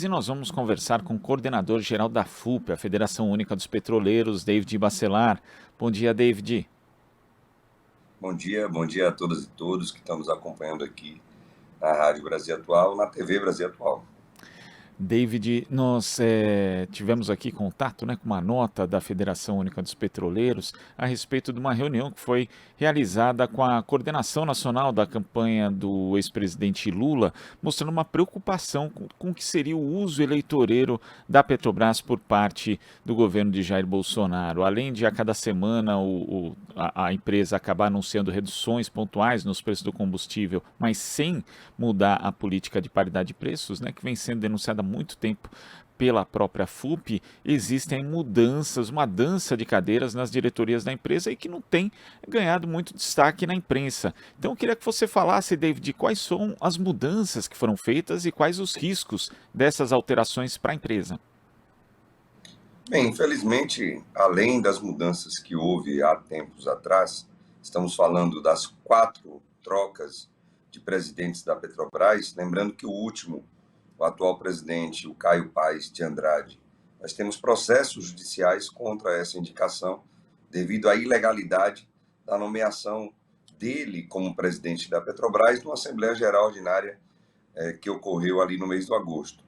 E nós vamos conversar com o coordenador-geral da FUP, a Federação Única dos Petroleiros, David Bacelar. Bom dia, David. Bom dia a todas e todos que estão nos acompanhando aqui na Rádio Brasil Atual, na TV Brasil Atual. David, nós tivemos aqui contato com uma nota da Federação Única dos Petroleiros a respeito de uma reunião que foi realizada com a coordenação nacional da campanha do ex-presidente Lula, mostrando uma preocupação com o que seria o uso eleitoreiro da Petrobras por parte do governo de Jair Bolsonaro. Além de a cada semana a empresa acabar anunciando reduções pontuais nos preços do combustível, mas sem mudar a política de paridade de preços, que vem sendo denunciada há muito tempo pela própria FUP, existem mudanças, uma dança de cadeiras nas diretorias da empresa e que não tem ganhado muito destaque na imprensa. Então eu queria que você falasse, David, quais são as mudanças que foram feitas e quais os riscos dessas alterações para a empresa. Bem, infelizmente, além das mudanças que houve há tempos atrás, estamos falando das 4 trocas de presidentes da Petrobras, lembrando que o atual presidente, o Caio Paes de Andrade, nós temos processos judiciais contra essa indicação devido à ilegalidade da nomeação dele como presidente da Petrobras numa Assembleia Geral Ordinária que ocorreu ali no mês de agosto.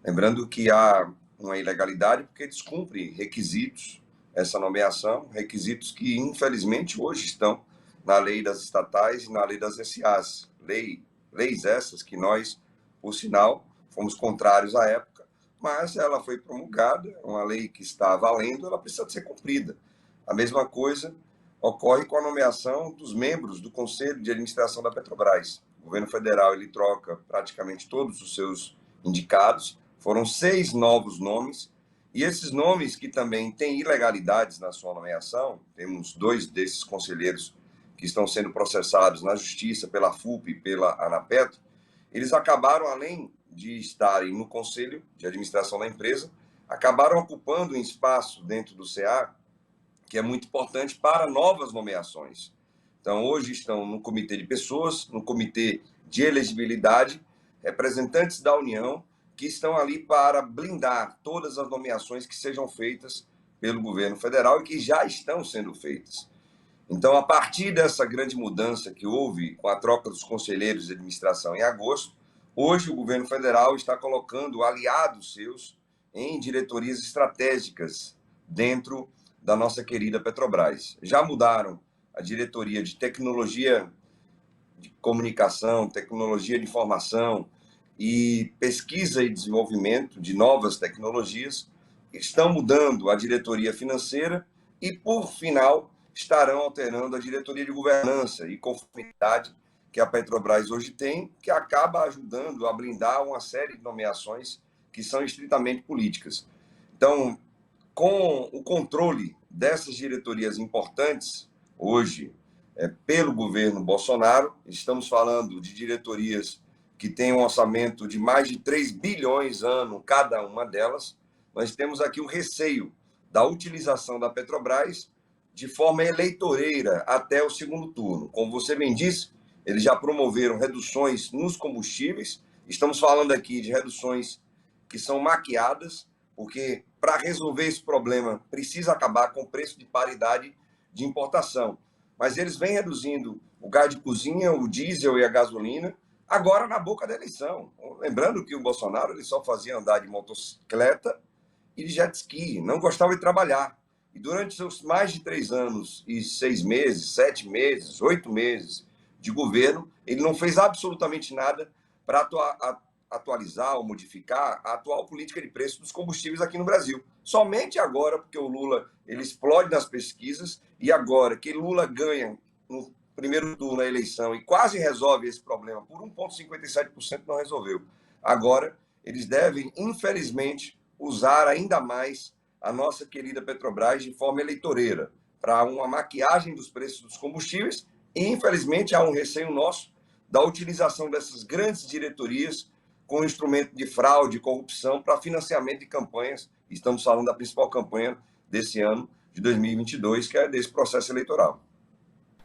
Lembrando que há uma ilegalidade porque descumpre requisitos, essa nomeação, requisitos que infelizmente hoje estão na lei das estatais e na lei das SAs, leis essas que nós, por sinal, fomos contrários à época, mas ela foi promulgada, uma lei que está valendo, ela precisa ser cumprida. A mesma coisa ocorre com a nomeação dos membros do Conselho de Administração da Petrobras. O governo federal ele troca praticamente todos os seus indicados, foram 6 novos nomes, e esses nomes que também têm ilegalidades na sua nomeação, temos 2 desses conselheiros que estão sendo processados na Justiça pela FUP e pela Anapetro, eles acabaram, além de estarem no Conselho de Administração da empresa, acabaram ocupando um espaço dentro do CA que é muito importante para novas nomeações. Então, hoje estão no Comitê de Pessoas, no Comitê de Elegibilidade, representantes da União, que estão ali para blindar todas as nomeações que sejam feitas pelo governo federal e que já estão sendo feitas. Então, a partir dessa grande mudança que houve com a troca dos conselheiros de administração em agosto, hoje o governo federal está colocando aliados seus em diretorias estratégicas dentro da nossa querida Petrobras. Já mudaram a diretoria de tecnologia de comunicação, tecnologia de informação e pesquisa e desenvolvimento de novas tecnologias, estão mudando a diretoria financeira e, por final, estarão alterando a diretoria de governança e conformidade que a Petrobras hoje tem, que acaba ajudando a blindar uma série de nomeações que são estritamente políticas. Então, com o controle dessas diretorias importantes, hoje, pelo governo Bolsonaro, estamos falando de diretorias que têm um orçamento de mais de 3 bilhões ano, cada uma delas, nós temos aqui o receio da utilização da Petrobras de forma eleitoreira até o segundo turno. Como você bem disse, eles já promoveram reduções nos combustíveis, estamos falando aqui de reduções que são maquiadas, porque para resolver esse problema precisa acabar com o preço de paridade de importação. Mas eles vêm reduzindo o gás de cozinha, o diesel e a gasolina, agora na boca da eleição. Lembrando que o Bolsonaro ele só fazia andar de motocicleta e de jet ski, não gostava de trabalhar. E durante seus mais de 3 anos e 6 meses, 7 meses, 8 meses de governo, ele não fez absolutamente nada para atualizar ou modificar a atual política de preço dos combustíveis aqui no Brasil. Somente agora, porque o Lula ele explode nas pesquisas, e agora que Lula ganha no primeiro turno a eleição e quase resolve esse problema por 1,57%, não resolveu. Agora, eles devem, infelizmente, usar ainda mais a nossa querida Petrobras de forma eleitoreira, para uma maquiagem dos preços dos combustíveis, e infelizmente há um receio nosso da utilização dessas grandes diretorias com instrumento de fraude e corrupção para financiamento de campanhas. Estamos falando da principal campanha desse ano, de 2022, que é desse processo eleitoral.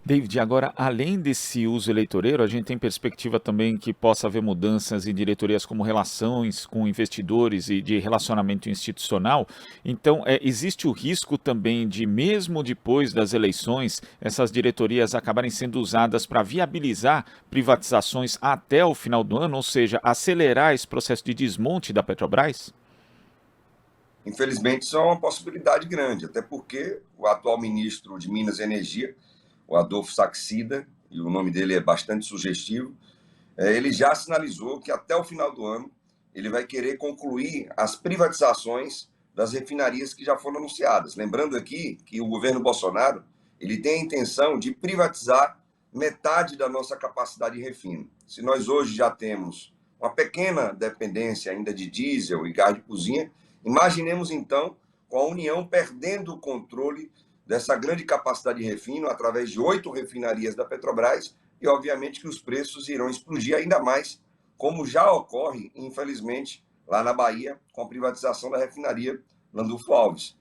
David, agora, além desse uso eleitoreiro, a gente tem perspectiva também que possa haver mudanças em diretorias como relações com investidores e de relacionamento institucional. Então, existe o risco também de, mesmo depois das eleições, essas diretorias acabarem sendo usadas para viabilizar privatizações até o final do ano, ou seja, acelerar esse processo de desmonte da Petrobras? Infelizmente, isso é uma possibilidade grande, até porque o atual ministro de Minas e Energia, o Adolfo Saxida, e o nome dele é bastante sugestivo, ele já sinalizou que até o final do ano ele vai querer concluir as privatizações das refinarias que já foram anunciadas. Lembrando aqui que o governo Bolsonaro ele tem a intenção de privatizar metade da nossa capacidade de refino. Se nós hoje já temos uma pequena dependência ainda de diesel e gás de cozinha, imaginemos então com a União perdendo o controle dessa grande capacidade de refino através de 8 refinarias da Petrobras e, obviamente, que os preços irão explodir ainda mais, como já ocorre, infelizmente, lá na Bahia, com a privatização da refinaria Landulfo Alves.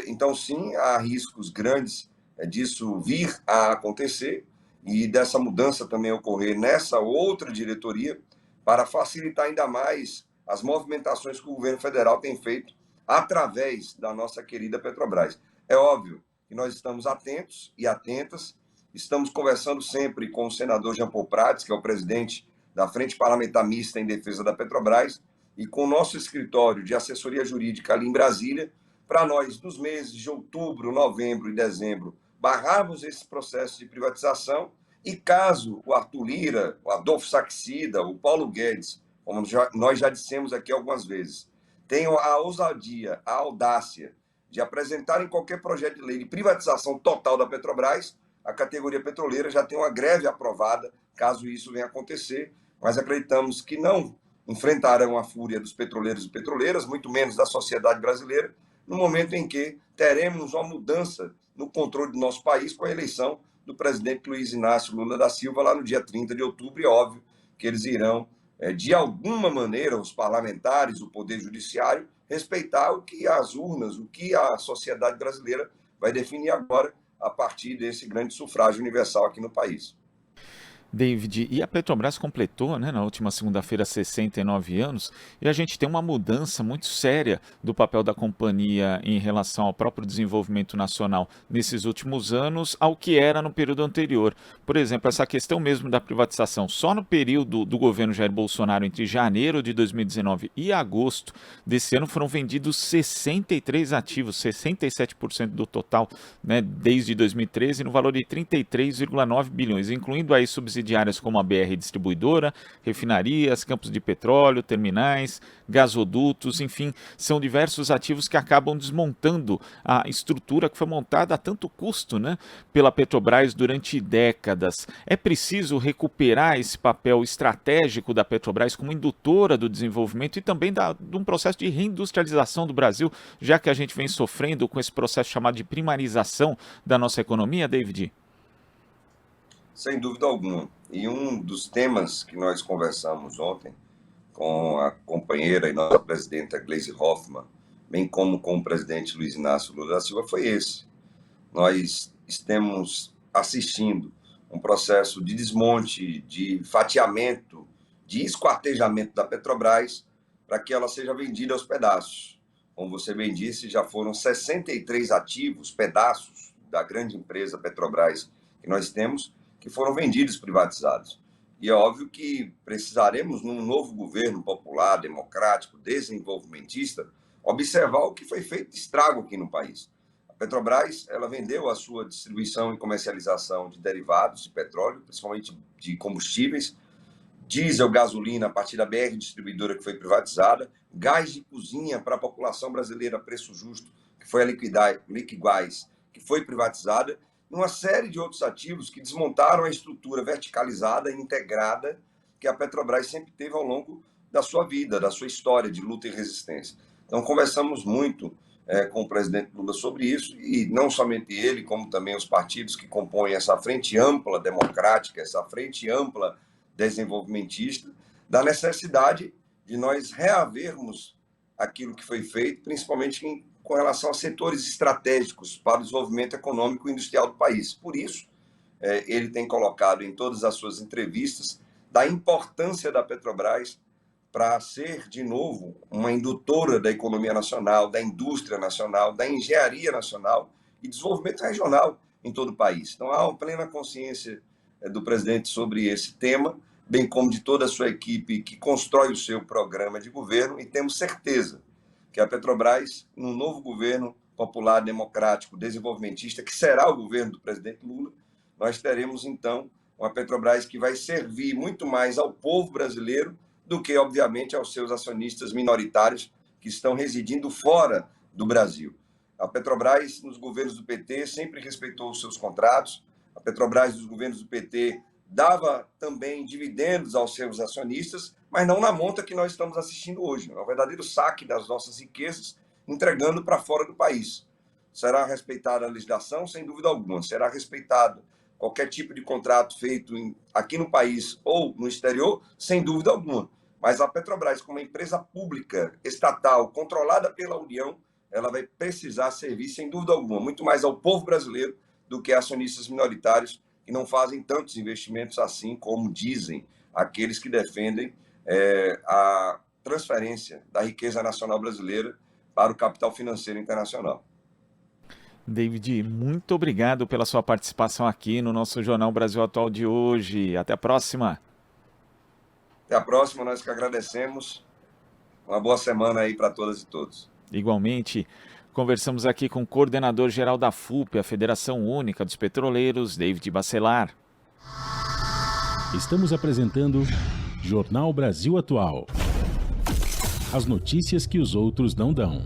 Então, sim, há riscos grandes disso vir a acontecer e dessa mudança também ocorrer nessa outra diretoria para facilitar ainda mais as movimentações que o governo federal tem feito através da nossa querida Petrobras. É óbvio que nós estamos atentos e atentas. Estamos conversando sempre com o senador Jean Paul Prats, que é o presidente da Frente Parlamentar Mista em Defesa da Petrobras, e com o nosso escritório de assessoria jurídica ali em Brasília, para nós, nos meses de outubro, novembro e dezembro, barrarmos esse processo de privatização e caso o Arthur Lira, o Adolfo Saxida, o Paulo Guedes, como nós já dissemos aqui algumas vezes, tenham a ousadia, a audácia de apresentarem qualquer projeto de lei de privatização total da Petrobras, a categoria petroleira já tem uma greve aprovada, caso isso venha a acontecer, mas acreditamos que não enfrentarão a fúria dos petroleiros e petroleiras, muito menos da sociedade brasileira, no momento em que teremos uma mudança no controle do nosso país com a eleição do presidente Luiz Inácio Lula da Silva lá no dia 30 de outubro, e óbvio que eles irão, de alguma maneira, os parlamentares, o Poder Judiciário, respeitar o que as urnas, o que a sociedade brasileira vai definir agora a partir desse grande sufrágio universal aqui no país. David, e a Petrobras completou, né, na última segunda-feira 69 anos, e a gente tem uma mudança muito séria do papel da companhia em relação ao próprio desenvolvimento nacional nesses últimos anos ao que era no período anterior. Por exemplo, essa questão mesmo da privatização, só no período do governo Jair Bolsonaro, entre janeiro de 2019 e agosto desse ano, foram vendidos 63 ativos, 67% do total, né, desde 2013, no valor de 33,9 bilhões, incluindo aí subsidiárias como a BR Distribuidora, refinarias, campos de petróleo, terminais, gasodutos, enfim, são diversos ativos que acabam desmontando a estrutura que foi montada a tanto custo, né, pela Petrobras durante décadas. É preciso recuperar esse papel estratégico da Petrobras como indutora do desenvolvimento e também de um processo de reindustrialização do Brasil, já que a gente vem sofrendo com esse processo chamado de primarização da nossa economia, David? Sem dúvida alguma. E um dos temas que nós conversamos ontem com a companheira e nossa presidenta Gleisi Hoffmann, bem como com o presidente Luiz Inácio Lula da Silva, foi esse. Nós estamos assistindo um processo de desmonte, de fatiamento, de esquartejamento da Petrobras para que ela seja vendida aos pedaços. Como você bem disse, já foram 63 ativos, pedaços da grande empresa Petrobras que nós temos, que foram vendidos, privatizados. E é óbvio que precisaremos, num novo governo popular, democrático, desenvolvimentista, observar o que foi feito de estrago aqui no país. A Petrobras, ela vendeu a sua distribuição e comercialização de derivados de petróleo, principalmente de combustíveis, diesel, gasolina, a partir da BR Distribuidora, que foi privatizada, gás de cozinha para a população brasileira a preço justo, que foi a Liquigás, que foi privatizada, e uma série de outros ativos que desmontaram a estrutura verticalizada e integrada que a Petrobras sempre teve ao longo da sua vida, da sua história de luta e resistência. Então, conversamos muito com o presidente Lula sobre isso, e não somente ele, como também os partidos que compõem essa frente ampla democrática, essa frente ampla desenvolvimentista, da necessidade de nós reavermos aquilo que foi feito, principalmente com relação a setores estratégicos para o desenvolvimento econômico e industrial do país. Por isso, ele tem colocado em todas as suas entrevistas, da importância da Petrobras para ser, de novo, uma indutora da economia nacional, da indústria nacional, da engenharia nacional e desenvolvimento regional em todo o país. Então, há uma plena consciência do presidente sobre esse tema, bem como de toda a sua equipe que constrói o seu programa de governo, e temos certeza que a Petrobras, num novo governo popular, democrático, desenvolvimentista, que será o governo do presidente Lula, nós teremos, então, uma Petrobras que vai servir muito mais ao povo brasileiro do que, obviamente, aos seus acionistas minoritários que estão residindo fora do Brasil. A Petrobras, nos governos do PT, sempre respeitou os seus contratos. A Petrobras, nos governos do PT, dava também dividendos aos seus acionistas, mas não na monta que nós estamos assistindo hoje. É um verdadeiro saque das nossas riquezas, entregando para fora do país. Será respeitada a legislação? Sem dúvida alguma. Será respeitado qualquer tipo de contrato feito aqui no país ou no exterior? Sem dúvida alguma. Mas a Petrobras, como uma empresa pública, estatal, controlada pela União, ela vai precisar servir, sem dúvida alguma, muito mais ao povo brasileiro do que acionistas minoritários que não fazem tantos investimentos assim como dizem aqueles que defendem a transferência da riqueza nacional brasileira para o capital financeiro internacional. David, muito obrigado pela sua participação aqui no nosso Jornal Brasil Atual de hoje. Até a próxima. Até a próxima, nós que agradecemos. Uma boa semana aí para todas e todos. Igualmente, conversamos aqui com o coordenador-geral da FUP, a Federação Única dos Petroleiros, David Bacelar. Estamos apresentando Jornal Brasil Atual. As notícias que os outros não dão.